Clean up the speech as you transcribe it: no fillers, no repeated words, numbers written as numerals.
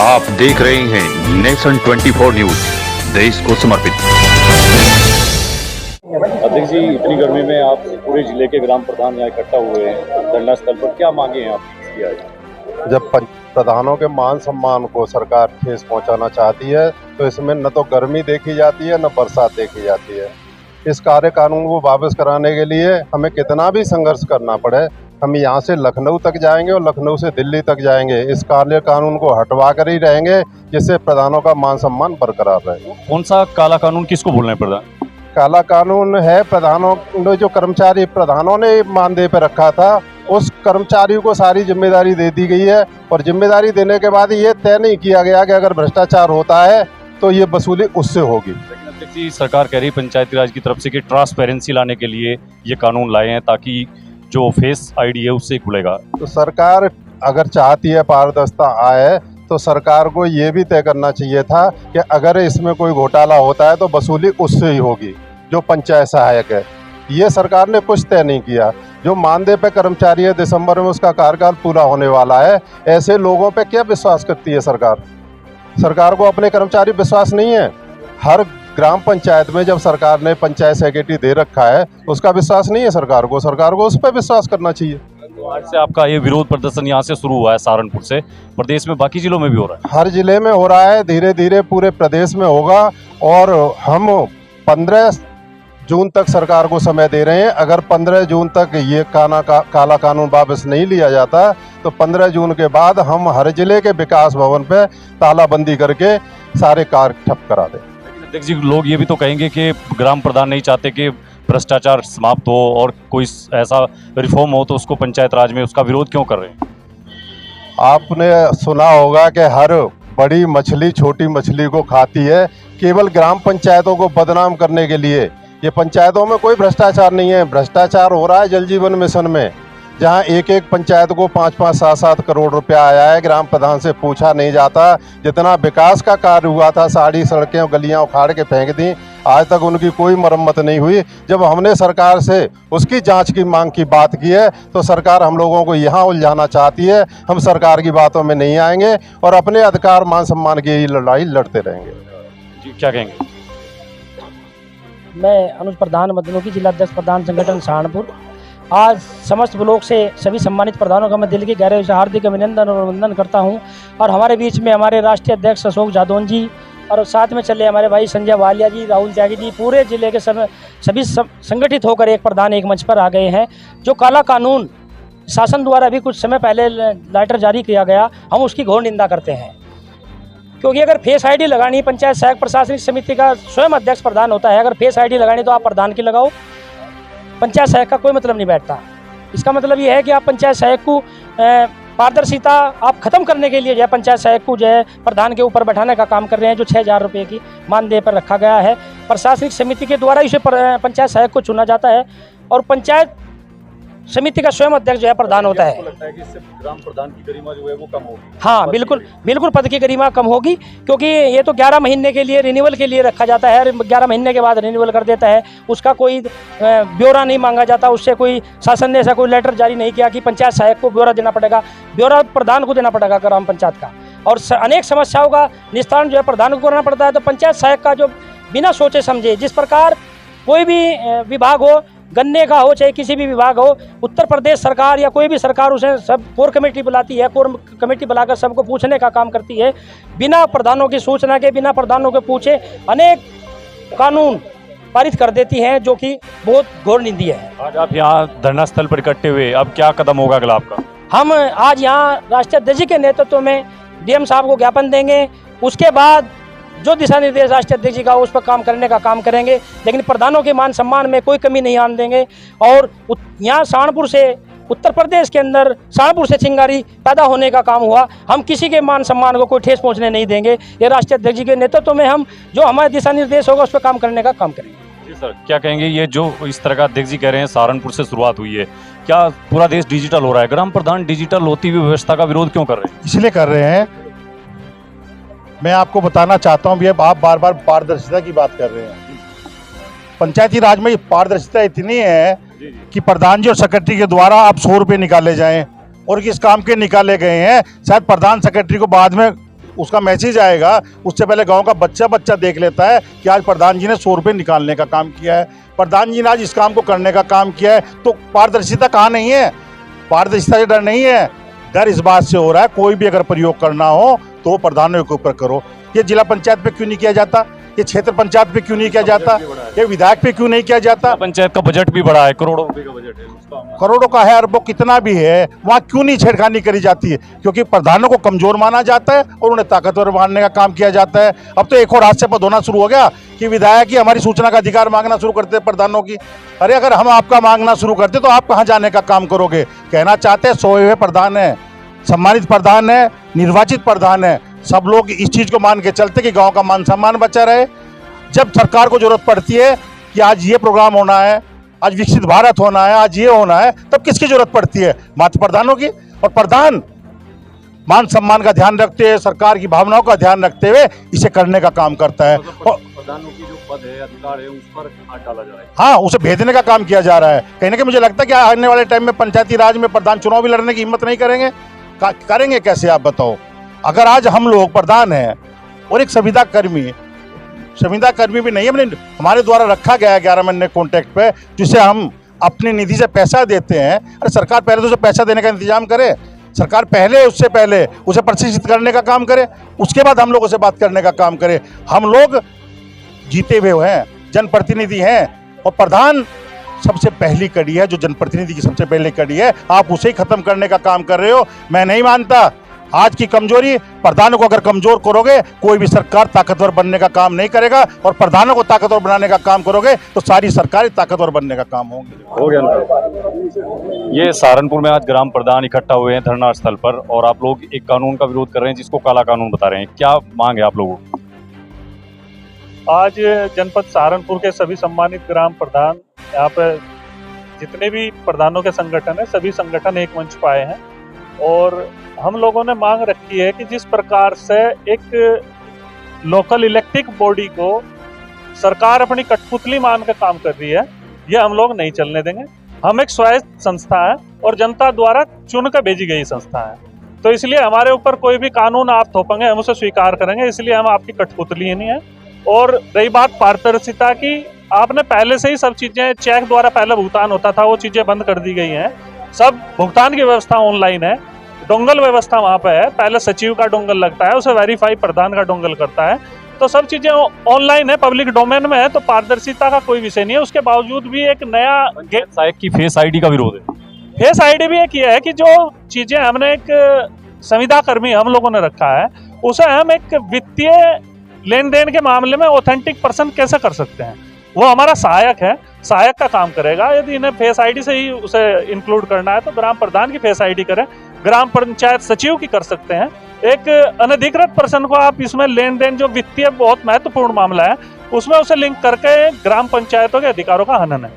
आप देख रहे हैं नेशन 24 न्यूज, देश को समर्पित। अध्यक्ष जी, इतनी गर्मी में आप पूरे जिले के ग्राम प्रधान यहाँ इकट्ठा हुए हैं धरना स्थल पर, क्या मांगे हैं आप? जब प्रधानों के मान सम्मान को सरकार ठेस पहुंचाना चाहती है तो इसमें न तो गर्मी देखी जाती है न बरसात देखी जाती है। इस कार्य कानून को वापस कराने के लिए हमें कितना भी संघर्ष करना पड़े, हम यहाँ से लखनऊ तक जाएंगे और लखनऊ से दिल्ली तक जाएंगे। इस कार्य कानून को हटवा कर ही रहेंगे जिससे प्रधानों का मान सम्मान बरकरार रहे। कौन सा काला कानून किसको बोल रहे हैं प्रधान? काला कानून है प्रधानों ने जो कर्मचारी प्रधानों ने मानदेय पे रखा था, उस कर्मचारी को सारी जिम्मेदारी दे दी गई है और जिम्मेदारी देने के बाद ये तय नहीं किया गया कि अगर भ्रष्टाचार होता है तो ये वसूली उससे होगी। लेकिन सरकार कह रही पंचायती राज की तरफ से कि ट्रांसपेरेंसी लाने के लिए ये कानून लाए हैं ताकि जो फेस आईडी है उससे खुलेगा। तो सरकार अगर चाहती है पारदर्शिता आए तो सरकार को ये भी तय करना चाहिए था कि अगर इसमें कोई घोटाला होता है तो वसूली उससे ही होगी जो पंचायत सहायक है। ये सरकार ने कुछ तय नहीं किया। जो मानदेय पे कर्मचारी है, दिसंबर में उसका कार्यकाल पूरा होने वाला है, ऐसे लोगों पे क्या विश्वास करती है सरकार? सरकार को अपने कर्मचारी विश्वास नहीं है। हर ग्राम पंचायत में जब सरकार ने पंचायत सेक्रेटरी दे रखा है उसका विश्वास नहीं है सरकार को उस पर विश्वास करना चाहिए। तो आज से आपका ये विरोध प्रदर्शन यहाँ से शुरू हुआ है सहारनपुर से, प्रदेश में बाकी जिलों में भी हो रहा है? हर जिले में हो रहा है, धीरे धीरे पूरे प्रदेश में होगा और हम 15 जून तक सरकार को समय दे रहे हैं। अगर 15 जून तक ये काला कानून वापस नहीं लिया जाता तो 15 जून के बाद हम हर जिले के विकास भवन पे तालाबंदी करके सारे कार्य ठप करा दें। अध्यक्ष जी, लोग ये भी तो कहेंगे कि ग्राम प्रधान नहीं चाहते कि भ्रष्टाचार समाप्त हो और कोई ऐसा रिफॉर्म हो, तो उसको पंचायत राज में उसका विरोध क्यों कर रहे हैं? आपने सुना होगा कि हर बड़ी मछली छोटी मछली को खाती है, केवल ग्राम पंचायतों को बदनाम करने के लिए। ये पंचायतों में कोई भ्रष्टाचार नहीं है। भ्रष्टाचार हो रहा है जल जीवन मिशन में, जहां एक एक पंचायत को 5-5, 7-7 करोड़ रुपया आया है, ग्राम प्रधान से पूछा नहीं जाता। जितना विकास का कार्य हुआ था, सारी सड़कें और गलियां उखाड़ के फेंक दी, आज तक उनकी कोई मरम्मत नहीं हुई। जब हमने सरकार से उसकी जांच की मांग की बात की है तो सरकार हम लोगों को यहाँ उलझाना चाहती है। हम सरकार की बातों में नहीं आएंगे और अपने अधिकार मान सम्मान की लड़ाई लड़ते रहेंगे। जी, क्या कहेंगे? मैं अनुज प्रधान मदनों की जिला अध्यक्ष प्रधान संगठन सहारनपुर। आज समस्त ब्लॉक से सभी सम्मानित प्रधानों का मैं दिल की गहराई से हार्दिक अभिनंदन और वंदन करता हूं। और हमारे बीच में हमारे राष्ट्रीय अध्यक्ष अशोक जादौन जी और साथ में चले हमारे भाई संजय वालिया जी, राहुल त्यागी जी, पूरे जिले के सभी संगठित होकर एक प्रधान एक मंच पर आ गए हैं। जो काला कानून शासन द्वारा अभी कुछ समय पहले लेटर जारी किया गया, हम उसकी घोर निंदा करते हैं। क्योंकि अगर फेस आईडी लगानी, पंचायत सहायक प्रशासनिक समिति का स्वयं अध्यक्ष प्रधान होता है, अगर फेस आईडी लगानी तो आप प्रधान की लगाओ, पंचायत सहायक का कोई मतलब नहीं बैठता। इसका मतलब ये है कि आप पंचायत सहायक को पारदर्शिता आप खत्म करने के लिए जो है पंचायत सहायक को जो है प्रधान के ऊपर बैठाने का काम कर रहे हैं। जो 6000 रुपये की मानदेय पर रखा गया है, प्रशासनिक समिति के द्वारा इसे पंचायत सहायक को चुना जाता है और पंचायत समिति का स्वयं अध्यक्ष जो है प्रधान होता है। लगता है कि इससे ग्राम प्रधान की गरिमा जो है वो कम होगी? हाँ, बिल्कुल पद की गरिमा कम होगी, क्योंकि ये तो 11 महीने के लिए रिन्यूअल के लिए रखा जाता है। 11 महीने के बाद रिन्यूअल कर देता है, उसका कोई ब्यौरा नहीं मांगा जाता, उससे कोई शासन ने ऐसा कोई लेटर जारी नहीं किया कि पंचायत सहायक को ब्यौरा देना पड़ेगा। ब्यौरा प्रधान को देना पड़ेगा ग्राम पंचायत का। और अनेक समस्याओं का निस्तारण जो है प्रधान को करना पड़ता है। तो पंचायत सहायक का जो बिना सोचे समझे, जिस प्रकार कोई भी विभाग हो, गन्ने का हो चाहे किसी भी विभाग हो, उत्तर प्रदेश सरकार या कोई भी सरकार उसे सब कोर कमेटी बुलाती है, कोर कमेटी बुलाकर सबको पूछने का काम करती है। बिना प्रधानों की सूचना के, बिना प्रधानों के पूछे अनेक कानून पारित कर देती हैं, जो कि बहुत घोर निंदनीय है। आज आप यहाँ धरना स्थल पर इकट्ठे हुए, अब क्या कदम होगा अगला आपका? हम आज यहाँ राष्ट्रीय अध्यक्ष जी के नेतृत्व में डीएम साहब को ज्ञापन देंगे। उसके बाद जो दिशा निर्देश राष्ट्रीय अध्यक्ष जी का उस पर काम करने का काम करेंगे, लेकिन प्रधानों के मान सम्मान में कोई कमी नहीं आने देंगे। और यहाँ सहारनपुर से, उत्तर प्रदेश के अंदर सहारनपुर से चिंगारी पैदा होने का काम हुआ, हम किसी के मान सम्मान को कोई ठेस पहुँचने नहीं देंगे। ये राष्ट्रीय अध्यक्ष जी के नेतृत्व में हम जो हमारे दिशा निर्देश होगा उस पर काम करने का काम करेंगे। जी सर, क्या कहेंगे? ये जो इस तरह का अध्यक्ष जी कह रहे हैं सहारनपुर से शुरुआत हुई है, क्या पूरा देश डिजिटल हो रहा है? ग्राम प्रधान डिजिटल होती हुई व्यवस्था का विरोध क्यों कर रहे हैं? इसलिए कर रहे हैं, मैं आपको बताना चाहता हूँ, आप बार बार पारदर्शिता की बात कर रहे हैं। पंचायती राज में पारदर्शिता इतनी है कि प्रधान जी और सेक्रेटरी के द्वारा आप 100 रुपये निकाले जाएं और किस काम के निकाले गए हैं, शायद प्रधान सेक्रेटरी को बाद में उसका मैसेज आएगा, उससे पहले गांव का बच्चा बच्चा देख लेता है कि आज प्रधान जी ने 100 रुपये निकालने का काम किया है, प्रधान जी ने आज इस काम को करने का काम किया है। तो पारदर्शिता कहाँ नहीं है? पारदर्शिता से डर नहीं है, डर इस बात से हो रहा है कोई भी अगर प्रयोग करना हो तो प्रधानों के ऊपर करो। ये जिला पंचायत पे क्यों नहीं किया जाता? ये क्षेत्र पंचायत पे क्यों नहीं किया जाता? ये विधायक पे क्यों नहीं किया जाता? पंचायत का बजट भी बढ़ा है, करोड़ों रुपए का बजट है उसका। करोड़ों का है, अरबों कितना भी है, वहाँ क्यों नहीं छेड़खानी करी जाती है? क्योंकि प्रधानों को कमजोर माना जाता है और उन्हें ताकतवर मानने का काम किया जाता है। अब तो एक और हाथ से पद होना शुरू हो गया कि विधायक ही हमारी सूचना का अधिकार मांगना शुरू करते हैं प्रधानों की। अरे अगर हम आपका मांगना शुरू करते तो आप कहाँ जाने का काम करोगे? कहना चाहते हैं सोए हुए प्रधान है, सम्मानित प्रधान है, निर्वाचित प्रधान है, सब लोग इस चीज को मान के चलते कि गांव का मान सम्मान बचा रहे। जब सरकार को जरूरत पड़ती है कि आज ये प्रोग्राम होना है, आज विकसित भारत होना है, आज ये होना है, तब किसकी जरूरत पड़ती है? मात्र प्रधानों की। और प्रधान मान सम्मान का ध्यान रखते हुए, सरकार की भावनाओं का ध्यान रखते हुए इसे करने का काम करता है। और प्रधानों की जो पद है, अधिकार है, उस पर हाथ डाला जा रहा है। हाँ, उसे भेजने का काम किया जा रहा है। कहीं ना कहीं मुझे लगता है कि आने वाले टाइम में पंचायती राज में प्रधान चुनाव भी लड़ने की हिम्मत नहीं करेंगे। करेंगे कैसे आप बताओ? अगर आज हम लोग प्रधान हैं और एक संविदा कर्मी भी नहीं है, हमारे द्वारा रखा गया है 11 महीने कॉन्ट्रैक्ट पे, जिसे हम अपनी निधि से पैसा देते हैं। अरे सरकार पहले तो उसे पैसा देने का इंतजाम करे, सरकार उससे पहले उसे प्रशिक्षित करने का काम करे, उसके बाद हम लोगों से बात करने का काम करे। हम लोग जीते हुए हैं, जनप्रतिनिधि हैं, और प्रधान सबसे पहली कड़ी है, जो जनप्रतिनिधि की सबसे पहली कड़ी है, आप उसे ही खत्म करने का काम कर रहे हो। मैं नहीं मानता आज की कमजोरी, प्रधानों को अगर कमजोर करोगे कोई भी सरकार ताकतवर बनने का काम नहीं करेगा, और प्रधानों को ताकतवर बनाने का काम करोगे तो सारी सरकार ताकतवर बनने का काम होंगे। हो गया। ये सहारनपुर में आज ग्राम प्रधान इकट्ठा हुए हैं धरना स्थल पर, और आप लोग एक कानून का विरोध कर रहे हैं जिसको काला कानून बता रहे हैं। क्या मांग है आप लोगों को? आज जनपद सहारनपुर के सभी सम्मानित ग्राम प्रधान, यहाँ पे जितने भी प्रधानों के संगठन है, सभी संगठन एक मंच पर आए हैं, और हम लोगों ने मांग रखी है कि जिस प्रकार से एक लोकल इलेक्टेड बॉडी को सरकार अपनी कठपुतली मान कर काम कर रही है, ये हम लोग नहीं चलने देंगे। हम एक स्वायत्त संस्था है और जनता द्वारा चुनकर भेजी गई संस्था है, तो इसलिए हमारे ऊपर कोई भी कानून आप थोपेंगे हम उसे स्वीकार करेंगे, इसलिए हम आपकी कठपुतली ही नहीं है। और रही बात पारदर्शिता की, आपने पहले से ही सब चीजें चेक द्वारा पहले भुगतान होता था, वो चीजें बंद कर दी गई हैं। सब भुगतान की व्यवस्था ऑनलाइन है, डोंगल व्यवस्था वहाँ पे है, पहले सचिव का डोंगल लगता है, उसे वेरीफाई प्रधान का डोंगल करता है, तो सब चीजें ऑनलाइन है, पब्लिक डोमेन में है, तो पारदर्शिता का कोई विषय नहीं है। उसके बावजूद भी एक नया पंचायत की फेस आईडी का विरोध है। फेस आईडी भी एक ये है कि जो चीजें हमने एक संविदा कर्मी हम लोगों ने रखा है, उसे हम एक वित्तीय लेन देन के मामले में ऑथेंटिक पर्सन कैसे कर सकते हैं? वो हमारा सहायक है, सहायक का काम करेगा। यदि इन्हें फेस आईडी से ही उसे इंक्लूड करना है तो ग्राम प्रधान की फेस आईडी करें, ग्राम पंचायत सचिव की कर सकते हैं। एक अनधिकृत पर्सन को आप इसमें लेन देन, जो वित्तीय बहुत महत्वपूर्ण मामला है, उसमें उसे लिंक करके ग्राम पंचायतों के अधिकारों का हनन है।